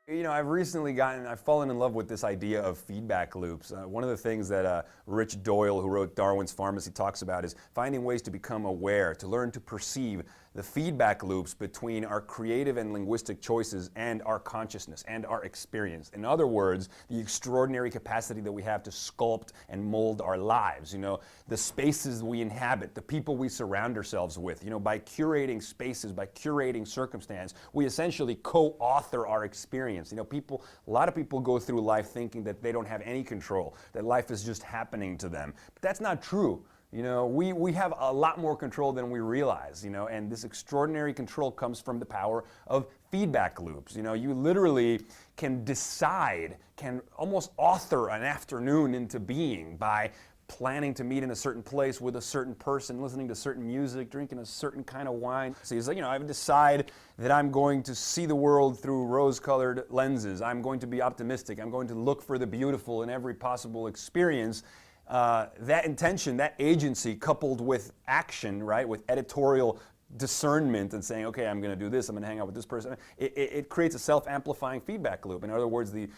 You know, I've fallen in love with this idea of feedback loops. One of the things that Rich Doyle, who wrote Darwin's Pharmacy, talks about is finding ways to become aware, to learn to perceive the feedback loops between our creative and linguistic choices and our consciousness and our experience. In other words, the extraordinary capacity that we have to sculpt and mold our lives, you know, the spaces we inhabit, the people we surround ourselves with. You know, by curating spaces, by curating circumstance, we essentially co-author our experience. You know, a lot of people go through life thinking that they don't have any control, that life is just happening to them. But that's not true. You know, we have a lot more control than we realize, you know, and this extraordinary control comes from the power of feedback loops. You know, you literally can decide, can almost author an afternoon into being by planning to meet in a certain place with a certain person, listening to certain music, drinking a certain kind of wine. So he's like, you know, I decide that I'm going to see the world through rose-colored lenses. I'm going to be optimistic. I'm going to look for the beautiful in every possible experience. That intention, that agency, coupled with action, right, with editorial discernment and saying, okay, I'm going to do this, I'm going to hang out with this person, it creates a self-amplifying feedback loop. In other words, the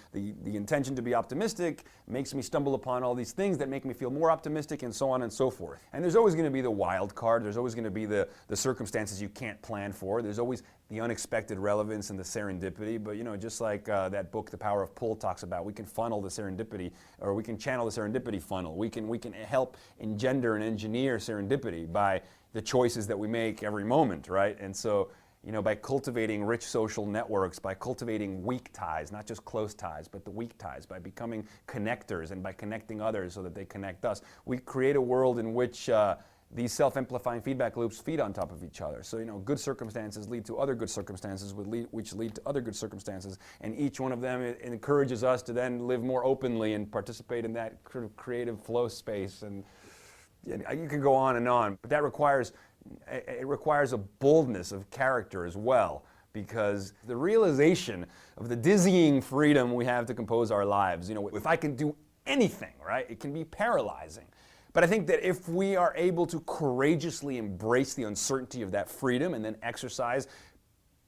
intention to be optimistic makes me stumble upon all these things that make me feel more optimistic, and so on and so forth. And there's always going to be the wild card, there's always going to be the circumstances you can't plan for, there's always the unexpected relevance and the serendipity. But you know, just like that book, The Power of Pull, talks about, we can funnel the serendipity, or we can channel the serendipity funnel. We can help engender and engineer serendipity by the choices that we make every moment, right? And so, you know, by cultivating rich social networks, by cultivating weak ties, not just close ties, but the weak ties, by becoming connectors and by connecting others so that they connect us, we create a world in which these self-amplifying feedback loops feed on top of each other. So, you know, good circumstances lead to other good circumstances, which lead to other good circumstances, and each one of them encourages us to then live more openly and participate in that sort of creative flow space. And you can go on, but that requires a boldness of character as well, because the realization of the dizzying freedom we have to compose our lives, you know, if I can do anything, right, it can be paralyzing. But I think that if we are able to courageously embrace the uncertainty of that freedom and then exercise,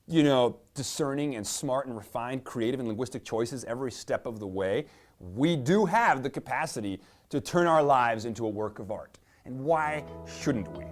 you know, discerning and smart and refined creative and linguistic choices every step of the way, we do have the capacity to turn our lives into a work of art. And why shouldn't we?